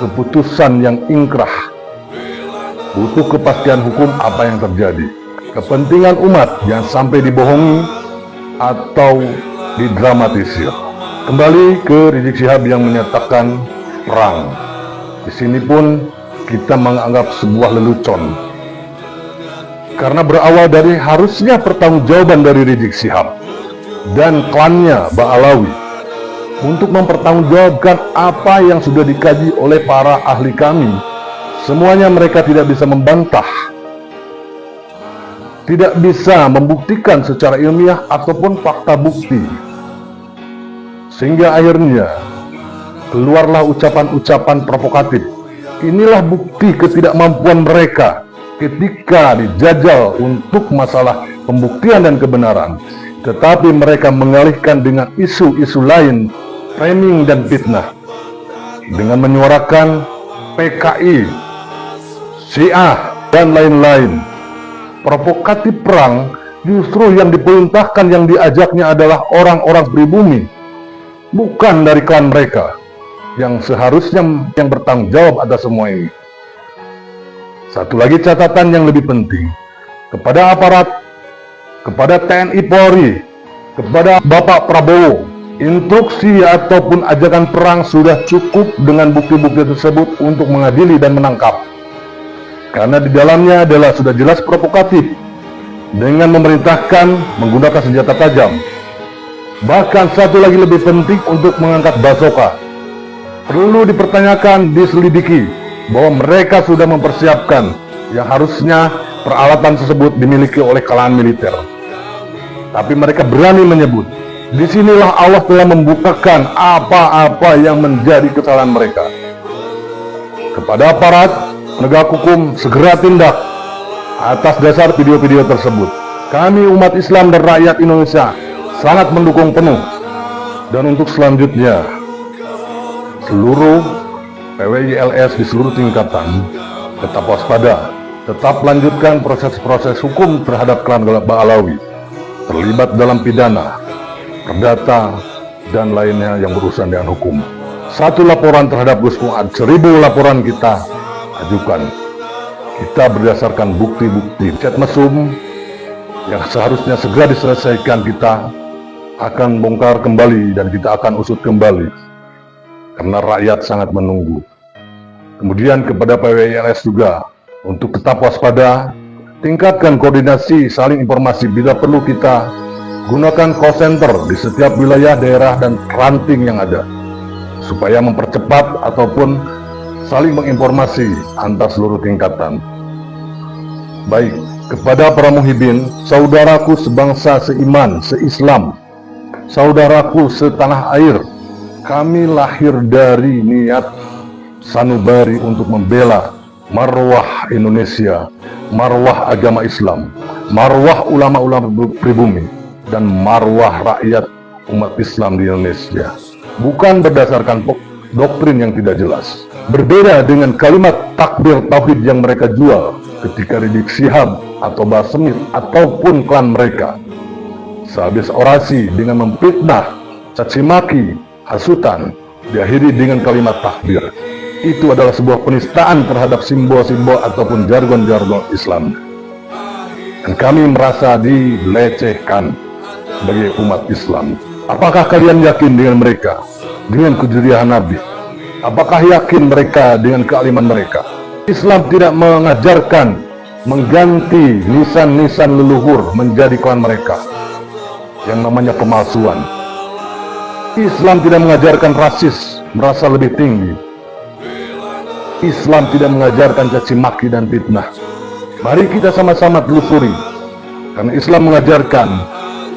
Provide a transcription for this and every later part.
keputusan yang ingkrah. Butuh kepastian hukum apa yang terjadi. Kepentingan umat jangan sampai dibohongi atau didramatisir. Kembali ke Rizik Syihab yang menyatakan perang. Di sini pun kita menganggap sebuah lelucon. Karena berawal dari harusnya pertanggungjawaban dari Rizik Syihab dan klannya Ba'alawi untuk mempertanggungjawabkan apa yang sudah dikaji oleh para ahli kami. Semuanya mereka tidak bisa membantah, tidak bisa membuktikan secara ilmiah ataupun fakta bukti. Sehingga akhirnya keluarlah ucapan-ucapan provokatif. Inilah bukti ketidakmampuan mereka ketika dijajal untuk masalah pembuktian dan kebenaran, tetapi mereka mengalihkan dengan isu-isu lain, framing dan fitnah, dengan menyuarakan PKI, Syiah, dan lain-lain. Provokatif perang justru yang diperintahkan, yang diajaknya adalah orang-orang pribumi, bukan dari klan mereka, yang seharusnya yang bertanggung jawab atas semua ini. Satu lagi catatan yang lebih penting, kepada aparat, kepada TNI Polri, kepada Bapak Prabowo, instruksi ataupun ajakan perang sudah cukup dengan bukti-bukti tersebut untuk mengadili dan menangkap. Karena di dalamnya adalah sudah jelas provokatif, dengan memerintahkan menggunakan senjata tajam. Bahkan satu lagi lebih penting, untuk mengangkat bazoka. Perlu dipertanyakan, diselidiki, bahwa mereka sudah mempersiapkan yang harusnya peralatan tersebut dimiliki oleh kalangan militer. Tapi mereka berani menyebut. Disinilah Allah telah membukakan apa-apa yang menjadi kesalahan mereka. Kepada aparat penegak hukum, segera tindak atas dasar video-video tersebut. Kami umat Islam dan rakyat Indonesia sangat mendukung penuh. Dan untuk selanjutnya, seluruh PWILS di seluruh tingkatan tetap waspada, tetap lanjutkan proses-proses hukum terhadap klan Ba'alawi, terlibat dalam pidana, perdata, dan lainnya yang berurusan dengan hukum. Satu laporan terhadap Gus Fuad, 1000 laporan kita ajukan. Kita berdasarkan bukti-bukti chat mesum yang seharusnya segera diselesaikan, kita akan bongkar kembali dan kita akan usut kembali, karena rakyat sangat menunggu. Kemudian kepada PWILS juga, untuk tetap waspada, tingkatkan koordinasi, saling informasi. Bila perlu kita gunakan call center di setiap wilayah, daerah, dan ranting yang ada, supaya mempercepat ataupun saling menginformasi antar seluruh tingkatan. Baik, kepada para muhibin, saudaraku sebangsa, seiman, seislam, saudaraku setanah air, kami lahir dari niat sanubari untuk membela marwah Indonesia, marwah agama Islam, marwah ulama-ulama pribumi, dan marwah rakyat umat Islam di Indonesia. Bukan berdasarkan doktrin yang tidak jelas. Berbeda dengan kalimat takbir tauhid yang mereka jual ketika Rizik Syihab atau Basemir ataupun klan mereka sehabis orasi dengan memfitnah, caci maki, hasutan, diakhiri dengan kalimat takbir. Itu adalah sebuah penistaan terhadap simbol-simbol ataupun jargon-jargon Islam. Dan kami merasa dilecehkan sebagai umat Islam. Apakah kalian yakin dengan mereka, dengan kejelian Nabi? Apakah yakin mereka dengan kealiman mereka? Islam tidak mengajarkan mengganti nisan-nisan leluhur menjadi klan mereka, yang namanya pemalsuan. Islam tidak mengajarkan rasis, merasa lebih tinggi. Islam tidak mengajarkan caci maki dan fitnah. Mari kita sama-sama telusuri, karena Islam mengajarkan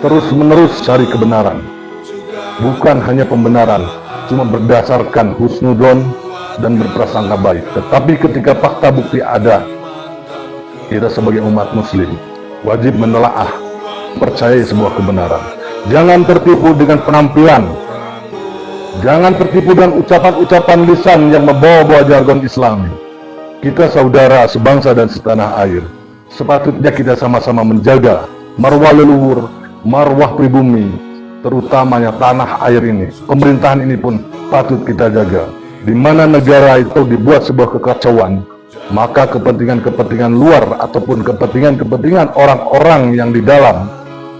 terus-menerus cari kebenaran. Bukan hanya pembenaran, cuma berdasarkan husnudon dan berprasangka baik. Tetapi ketika fakta bukti ada, kita sebagai umat muslim wajib menelaah, percaya sebuah kebenaran. Jangan tertipu dengan penampilan, jangan tertipu dengan ucapan-ucapan lisan yang membawa-bawa jargon Islami. Kita saudara sebangsa dan setanah air. Sepatutnya kita sama-sama menjaga marwah leluhur, marwah pribumi, terutamanya tanah air ini. Pemerintahan ini pun patut kita jaga. di mana negara itu dibuat sebuah kekacauan, maka kepentingan-kepentingan luar ataupun kepentingan-kepentingan orang-orang yang di dalam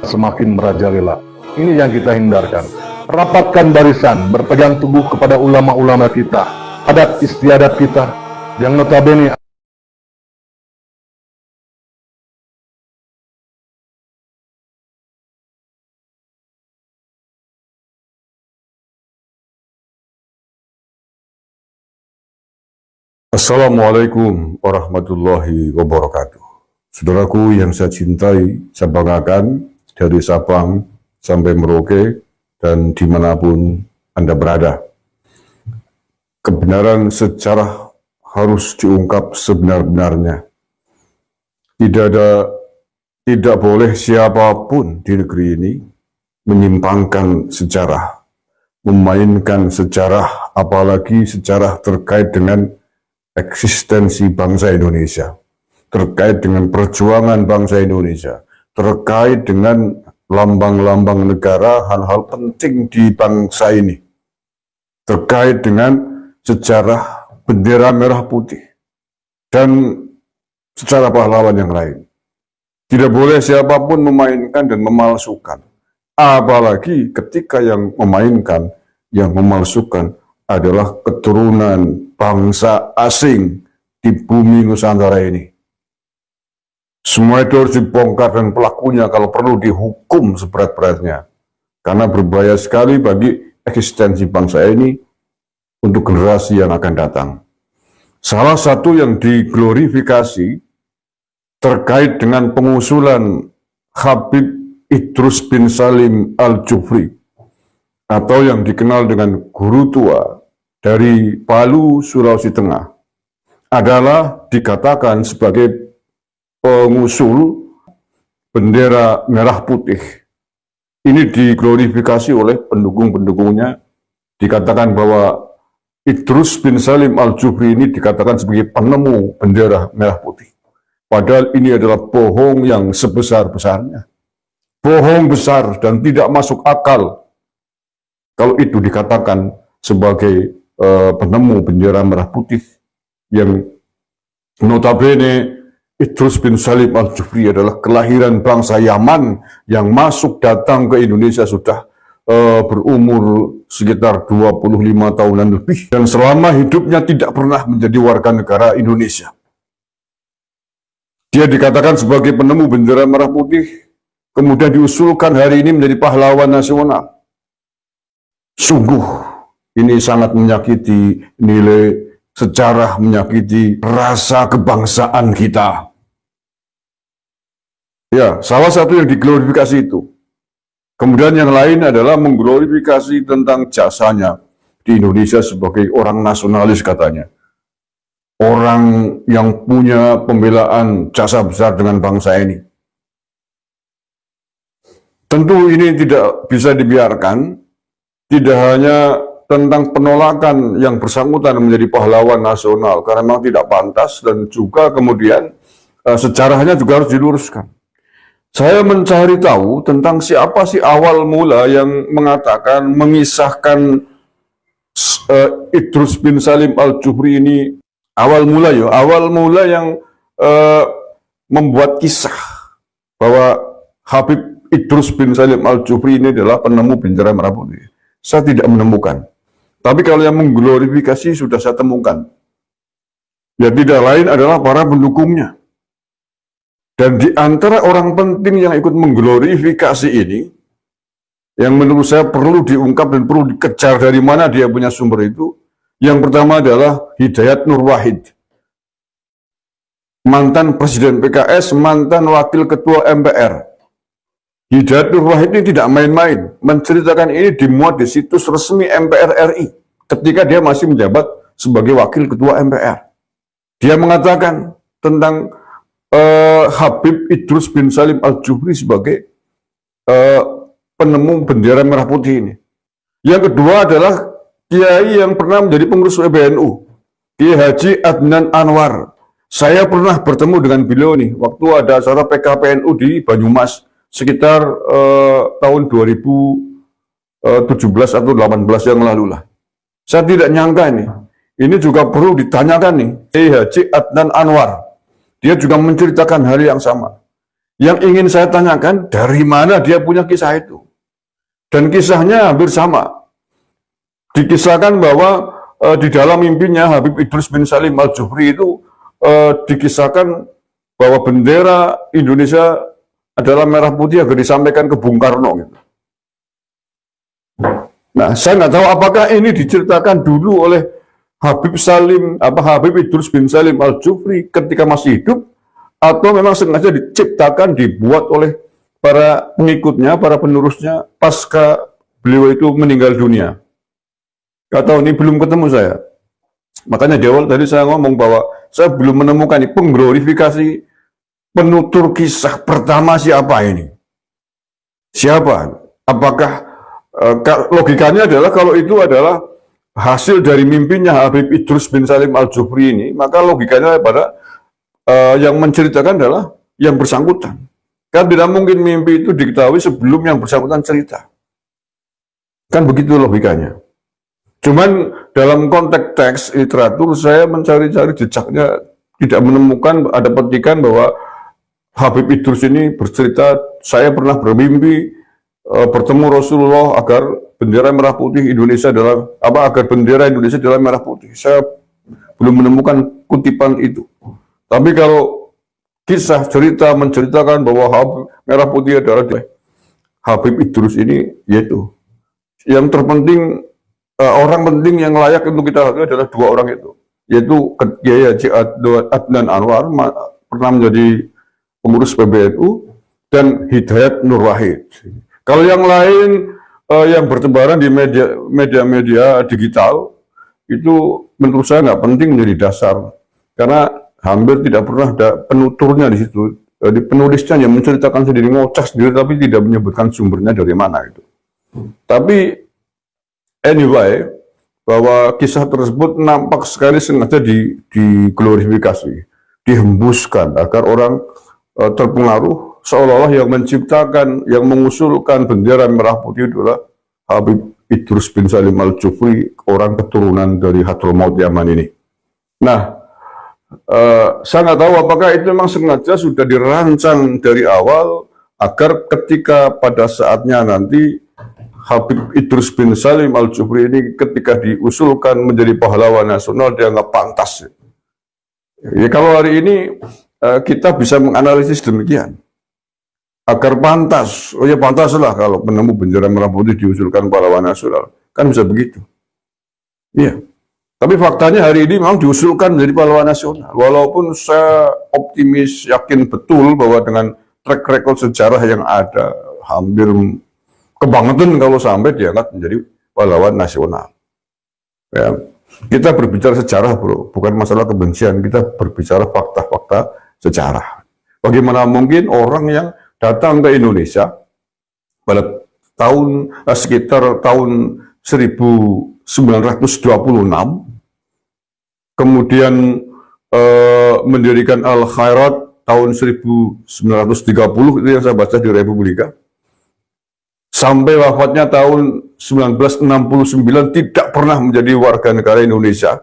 semakin merajalela. Ini yang kita hindarkan. Rapatkan barisan, berpegang teguh kepada ulama-ulama kita, adat istiadat kita, yang notabene Assalamualaikum warahmatullahi wabarakatuh. Saudaraku yang saya cintai, saya banggakan, dari Sabang sampai Merauke dan dimanapun Anda berada. Kebenaran sejarah harus diungkap sebenar-benarnya. Tidak boleh siapapun di negeri ini menyimpangkan sejarah, memainkan sejarah, apalagi sejarah terkait dengan eksistensi bangsa Indonesia, terkait dengan perjuangan bangsa Indonesia, terkait dengan lambang-lambang negara, hal-hal penting di bangsa ini, terkait dengan sejarah bendera merah putih, dan sejarah pahlawan yang lain. Tidak boleh siapapun memainkan dan memalsukan, apalagi ketika yang memainkan, yang memalsukan adalah keturunan bangsa asing di bumi Nusantara ini. Semua itu harus dibongkar dan pelakunya kalau perlu dihukum seberat-beratnya. Karena berbahaya sekali bagi eksistensi bangsa ini untuk generasi yang akan datang. Salah satu yang diglorifikasi terkait dengan pengusulan Habib Idrus bin Salim Al-Jufri, atau yang dikenal dengan guru tua dari Palu, Sulawesi Tengah, adalah dikatakan sebagai pengusul bendera merah putih. Ini diglorifikasi oleh pendukung-pendukungnya, dikatakan bahwa Idrus bin Salim Al-Jufri ini dikatakan sebagai penemu bendera merah putih. Padahal ini adalah bohong yang sebesar-besarnya. Bohong besar dan tidak masuk akal kalau itu dikatakan sebagai penemu bendera merah putih, yang notabene Idrus bin Salim Al-Jufri adalah kelahiran bangsa Yaman yang masuk datang ke Indonesia sudah berumur sekitar 25 tahunan lebih, dan selama hidupnya tidak pernah menjadi warga negara Indonesia. Dia dikatakan sebagai penemu bendera merah putih, kemudian diusulkan hari ini menjadi pahlawan nasional. Sungguh, ini sangat menyakiti nilai sejarah, menyakiti rasa kebangsaan kita. Ya, salah satu yang diglorifikasi itu. Kemudian yang lain adalah mengglorifikasi tentang jasanya di Indonesia sebagai orang nasionalis katanya. Orang yang punya pembelaan jasa besar dengan bangsa ini. Tentu ini tidak bisa dibiarkan. Tidak hanya tentang penolakan yang bersangkutan menjadi pahlawan nasional, karena memang tidak pantas, dan juga kemudian sejarahnya juga harus diluruskan. Saya mencari tahu tentang siapa sih awal mula yang mengatakan, mengisahkan Idrus bin Salim Al-Jufri ini, awal mula yang membuat kisah bahwa Habib Idrus bin Salim Al-Jufri ini adalah penemu bendera merah putih. Saya tidak menemukan. Tapi kalau yang mengglorifikasi sudah saya temukan. Ya, tidak lain adalah para pendukungnya. Dan di antara orang penting yang ikut mengglorifikasi ini, yang menurut saya perlu diungkap dan perlu dikejar dari mana dia punya sumber itu, yang pertama adalah Hidayat Nur Wahid. Mantan Presiden PKS, mantan Wakil Ketua MPR. Hidayat Nur Wahid ini tidak main-main, menceritakan ini dimuat di situs resmi MPR RI ketika dia masih menjabat sebagai Wakil Ketua MPR. Dia mengatakan tentang Habib Idrus bin Salim Al-Jufri sebagai penemu bendera merah putih ini. Yang kedua adalah kiai yang pernah menjadi pengurus PBNU, Kiai Haji Adnan Anwar. Saya pernah bertemu dengan beliau nih waktu ada acara PKPNU di Banyumas sekitar tahun 2017 atau 18 yang lalu lah. Saya tidak nyangka ini. ini juga perlu ditanyakan nih, Haji Adnan Anwar. Dia juga menceritakan hal yang sama. Yang ingin saya tanyakan, dari mana dia punya kisah itu? Dan kisahnya hampir sama. Dikisahkan bahwa di dalam mimpinya Habib Idrus bin Salim Al-Jufri itu dikisahkan bahwa bendera Indonesia adalah merah putih agar disampaikan ke Bung Karno. Gitu. Nah, saya nggak tahu apakah ini diceritakan dulu oleh Habib Idrus bin Salim Al-Jufri ketika masih hidup, atau memang sengaja diciptakan, dibuat oleh para pengikutnya, para penerusnya pasca beliau itu meninggal dunia. Nggak tahu, ini belum ketemu saya. Makanya di awal tadi saya ngomong bahwa saya belum menemukan ini pengglorifikasi penutur kisah pertama siapa ini. Siapa? Apakah logikanya adalah kalau itu adalah hasil dari mimpinya Habib Idrus bin Salim Al-Jufri ini, maka logikanya pada yang menceritakan adalah yang bersangkutan. Kan tidak mungkin mimpi itu diketahui sebelum yang bersangkutan cerita. Kan begitu logikanya. Cuman dalam konteks teks literatur saya mencari-cari jejaknya, tidak menemukan ada petikan bahwa Habib Idrus ini bercerita, saya pernah bermimpi bertemu Rasulullah agar bendera merah putih Indonesia agar bendera Indonesia adalah merah putih. Saya belum menemukan kutipan itu. Tapi kalau kisah cerita menceritakan bahwa merah putih adalah Habib Idrus ini, yaitu yang terpenting, orang penting yang layak untuk kita hargai adalah dua orang itu, yaitu Kiai Haji Adnan Anwar pernah menjadi pengurus PBNU dan Hidayat Nur Wahid. Kalau yang lain yang bertebaran di media digital itu menurut saya nggak penting menjadi dasar, karena hampir tidak pernah ada penuturnya di situ. Di penulisnya yang menceritakan sendiri, ngoceh sendiri, tapi tidak menyebutkan sumbernya dari mana itu. Tapi anyway, bahwa kisah tersebut nampak sekali sengaja diglorifikasi, dihembuskan agar orang terpengaruh seolah-olah yang menciptakan, yang mengusulkan bendera merah putih adalah Habib Idrus bin Salim Al-Jufri, orang keturunan dari Hadramaut Yaman ini. Nah, saya nggak tahu apakah itu memang sengaja sudah dirancang dari awal agar ketika pada saatnya nanti Habib Idrus bin Salim Al-Jufri ini ketika diusulkan menjadi pahlawan nasional dianggap pantas. Ya, kalau hari ini kita bisa menganalisis demikian. Agar pantas, oh ya pantaslah kalau penemu bendera merah putih diusulkan pahlawan nasional. Kan bisa begitu. Iya. Tapi faktanya hari ini memang diusulkan menjadi pahlawan nasional. Walaupun saya optimis, yakin betul bahwa dengan track record sejarah yang ada, hampir kebangetan kalau sampai diangkat menjadi pahlawan nasional. Ya. Kita berbicara sejarah, bro, bukan masalah kebencian. Kita berbicara fakta-fakta sejarah. Bagaimana mungkin orang yang datang ke Indonesia pada sekitar tahun 1926, kemudian mendirikan Al-Khairat tahun 1930, itu yang saya baca di Republika, sampai wafatnya tahun 1969 tidak pernah menjadi warga negara Indonesia.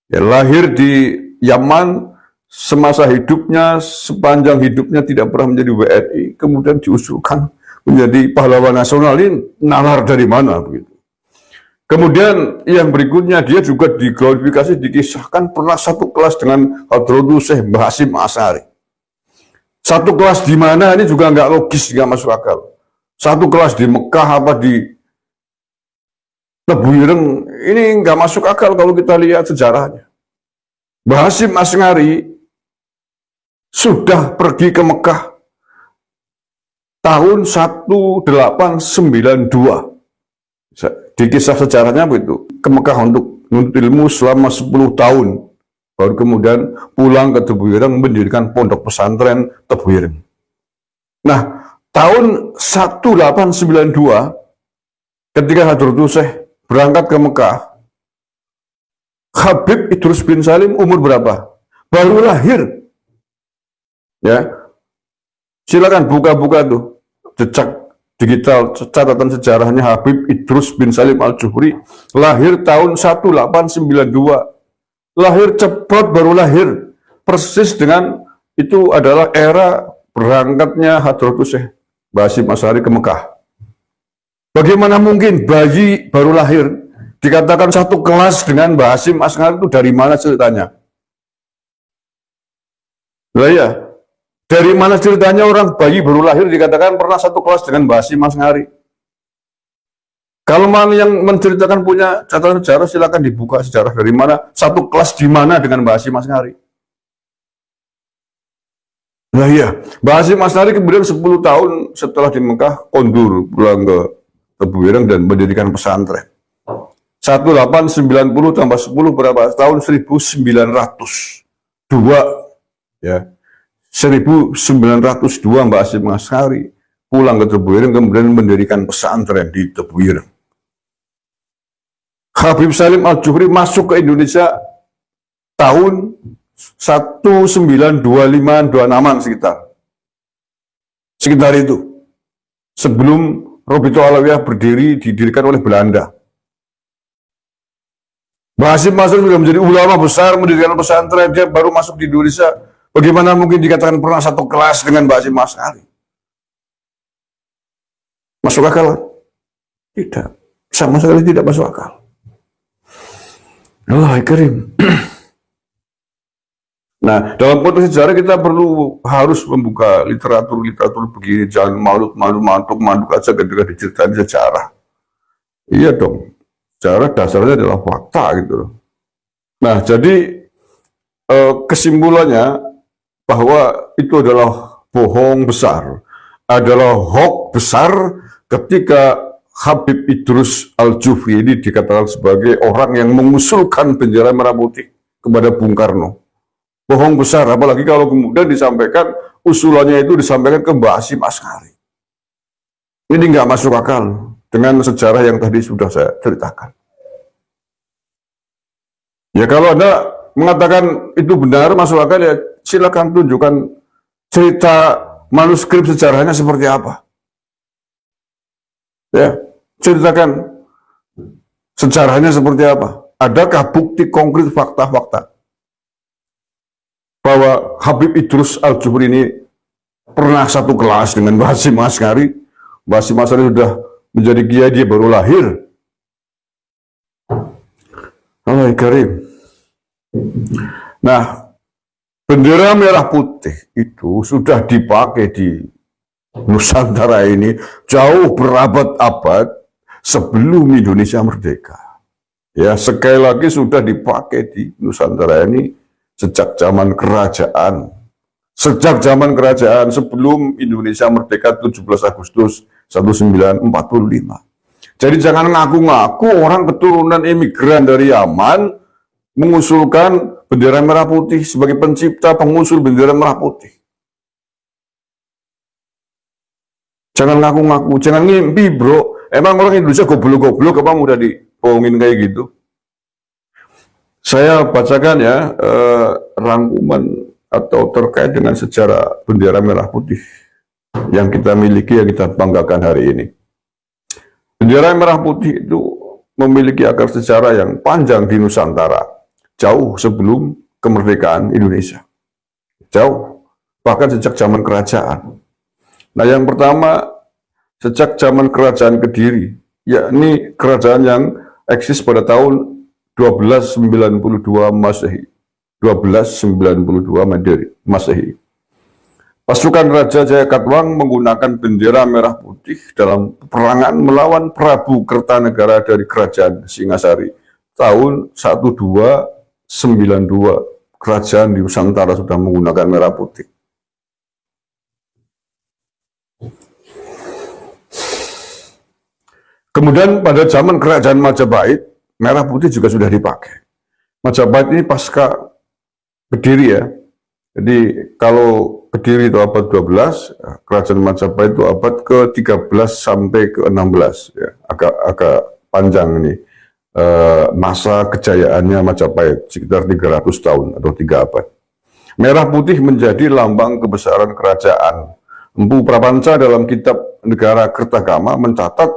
Ya, lahir di Yaman, semasa hidupnya, sepanjang hidupnya tidak pernah menjadi WNI, kemudian diusulkan menjadi pahlawan nasional. Ini nalar dari mana begitu? Kemudian yang berikutnya dia juga diglorifikasi, dikisahkan pernah satu kelas dengan Hadratul Syekh Mbah Hasyim Asy'ari. Satu kelas di mana ini juga nggak logis, nggak masuk akal. Satu kelas di Mekah apa di Tebu Ireng, ini nggak masuk akal kalau kita lihat sejarahnya. Mbah Hasyim Asy'ari sudah pergi ke Mekah tahun 1892. Di kisah sejarahnya begitu, ke Mekah untuk menuntut ilmu selama 10 tahun, baru kemudian pulang ke Tebu Ireng mendirikan pondok pesantren Tebu Ireng. Nah, tahun 1892 ketika Hadratul Syekh berangkat ke Mekah, Habib Idrus bin Salim umur berapa? Baru lahir. Ya, silakan buka-buka tuh jejak digital catatan sejarahnya Habib Idrus bin Salim Al-Juhri, lahir tahun 1892. Lahir cepat, baru lahir. Persis dengan itu adalah era berangkatnya Hadratus Syekh Basim Asy'ari ke Mekah. Bagaimana mungkin bayi baru lahir dikatakan satu kelas dengan Basim Asy'ari, itu dari mana ceritanya? Lah ya, dari mana ceritanya orang bayi baru lahir dikatakan pernah satu kelas dengan Basim Asy'ari? Kalau mana yang menceritakan punya catatan sejarah, silakan dibuka sejarah dari mana, satu kelas di mana dengan Basim Asy'ari. Nah iya, Basim Asy'ari kemudian 10 tahun setelah di Mekah kondur pulang ke Tebuireng dan mendirikan pesantren. 1890 tambah 10 berapa? Tahun 1902 ya. 1902 Basim Asy'ari pulang ke Tebuireng kemudian mendirikan pesantren di Tebuireng. Habib Salim Al-Juhri masuk ke Indonesia tahun 1925-26 sekitar itu, sebelum Robitul Alawiyah didirikan oleh Belanda. Basim Asy'ari sudah menjadi ulama besar, mendirikan pesantren, dia baru masuk di Indonesia. Bagaimana mungkin dikatakan pernah satu kelas dengan Basim Asy'ari? Masuk akal? Tidak, sama sekali tidak masuk akal. Allah Karim. Nah, dalam konteks sejarah kita harus membuka literatur begini, jangan mantuk aja ketika diceritain sejarah. Iya dong, sejarah dasarnya adalah fakta gitu loh. Nah, jadi kesimpulannya bahwa itu adalah bohong besar, adalah hoax besar ketika Habib Idrus Al-Juhri ini dikatakan sebagai orang yang mengusulkan bendera merah putih kepada Bung Karno. Bohong besar, apalagi kalau kemudian disampaikan, usulannya itu disampaikan ke Basim Asy'ari. Ini nggak masuk akal dengan sejarah yang tadi sudah saya ceritakan. Ya kalau Anda mengatakan itu benar, masuk akal, ya silakan tunjukkan cerita manuskrip sejarahnya seperti apa. Ya, ceritakan sejarahnya seperti apa. Adakah bukti konkret fakta-fakta bahwa Habib Idrus Al-Juhri ini pernah satu kelas dengan Basim Asy'ari? Basim Asy'ari sudah menjadi kiai, dia baru lahir. Allah Karim. Nah, bendera merah putih itu sudah dipakai di Nusantara ini jauh berabad-abad sebelum Indonesia merdeka. Ya, sekali lagi sudah dipakai di Nusantara ini sejak zaman kerajaan. Sejak zaman kerajaan sebelum Indonesia merdeka 17 Agustus 1945. Jadi jangan ngaku-ngaku orang keturunan imigran dari Yaman mengusulkan bendera merah putih sebagai pencipta pengusul bendera merah putih. Jangan ngaku-ngaku, jangan ngimpi bro. Emang orang Indonesia goblok-goblok apa mudah dibohongin kayak gitu? Saya bacakan ya rangkuman atau terkait dengan sejarah bendera merah putih yang kita miliki, yang kita banggakan hari ini. Bendera merah putih itu memiliki akar sejarah yang panjang di Nusantara, jauh sebelum kemerdekaan Indonesia. Jauh, bahkan sejak zaman kerajaan. Nah, yang pertama, sejak zaman kerajaan Kediri, yakni kerajaan yang eksis pada tahun 1292 Masehi. 1292 Masehi. Pasukan Raja Jayakatwang menggunakan bendera merah putih dalam peperangan melawan Prabu Kertanegara dari Kerajaan Singasari. Tahun 1292, kerajaan di Nusantara sudah menggunakan merah putih. Kemudian pada zaman kerajaan Majapahit, merah putih juga sudah dipakai. Majapahit ini pasca Kediri ya. Jadi kalau Kediri itu abad 12, kerajaan Majapahit itu abad ke-13 sampai ke-16 ya. Agak panjang ini masa kejayaannya Majapahit, sekitar 300 tahun atau 3 abad. Merah putih menjadi lambang kebesaran kerajaan, Empu Prapanca dalam kitab Negara Kertagama mencatat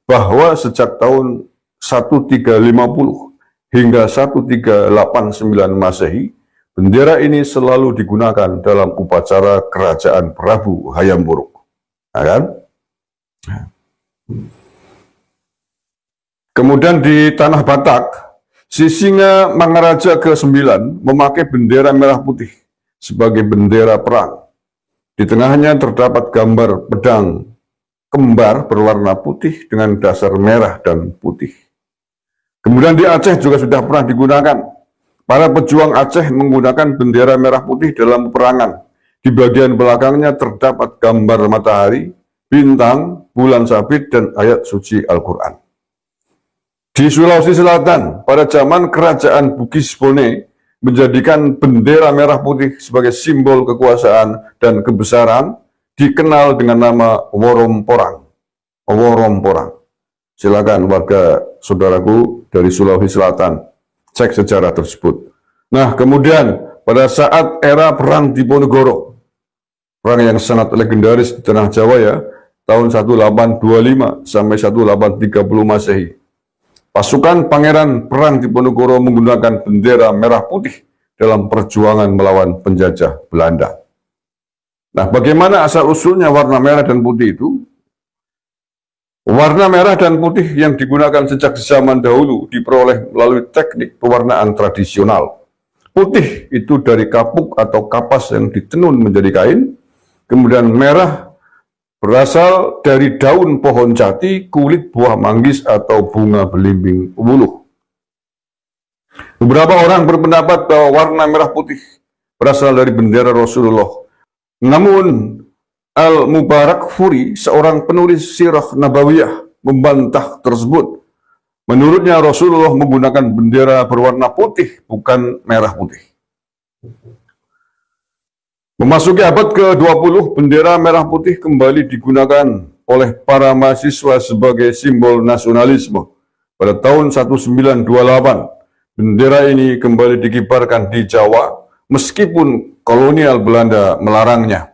bahwa sejak tahun 1350 hingga 1389 Masehi, bendera ini selalu digunakan dalam upacara kerajaan Prabu Hayam Wuruk. Nah, kan? Kemudian di Tanah Batak, Sisinga Mangaraja ke-9 memakai bendera merah putih sebagai bendera perang. Di tengahnya terdapat gambar pedang kembar berwarna putih dengan dasar merah dan putih. Kemudian di Aceh juga sudah pernah digunakan. Para pejuang Aceh menggunakan bendera merah putih dalam peperangan. Di bagian belakangnya terdapat gambar matahari, bintang, bulan sabit, dan ayat suci Al-Quran. Di Sulawesi Selatan, pada zaman kerajaan Bugis Bone, menjadikan bendera merah putih sebagai simbol kekuasaan dan kebesaran, dikenal dengan nama Woromporang. Woromporang. Silakan warga saudaraku dari Sulawesi Selatan, cek sejarah tersebut. Nah, kemudian pada saat era Perang Diponegoro, perang yang sangat legendaris di Tanah Jawa ya, tahun 1825 sampai 1830 Masehi, pasukan Pangeran Perang Diponegoro menggunakan bendera merah putih dalam perjuangan melawan penjajah Belanda. Nah, bagaimana asal-usulnya warna merah dan putih itu? Warna merah dan putih yang digunakan sejak zaman dahulu diperoleh melalui teknik pewarnaan tradisional. Putih itu dari kapuk atau kapas yang ditenun menjadi kain, kemudian merah berasal dari daun pohon jati, kulit buah manggis, atau bunga belimbing wuluh. Beberapa orang berpendapat bahwa warna merah putih berasal dari bendera Rasulullah. Namun, Al-Mubarak Furi, seorang penulis sirah Nabawiyah, membantah tersebut. Menurutnya Rasulullah menggunakan bendera berwarna putih, bukan merah putih. Memasuki abad ke-20, bendera merah putih kembali digunakan oleh para mahasiswa sebagai simbol nasionalisme. Pada tahun 1928, bendera ini kembali dikibarkan di Jawa, meskipun kolonial Belanda melarangnya.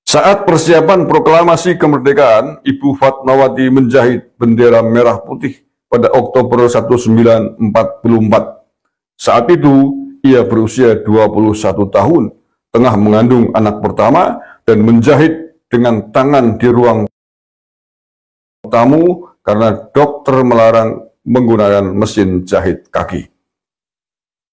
Saat persiapan proklamasi kemerdekaan, Ibu Fatmawati menjahit bendera merah putih pada Oktober 1944. Saat itu, ia berusia 21 tahun, tengah mengandung anak pertama, dan menjahit dengan tangan di ruang tamu karena dokter melarang menggunakan mesin jahit kaki.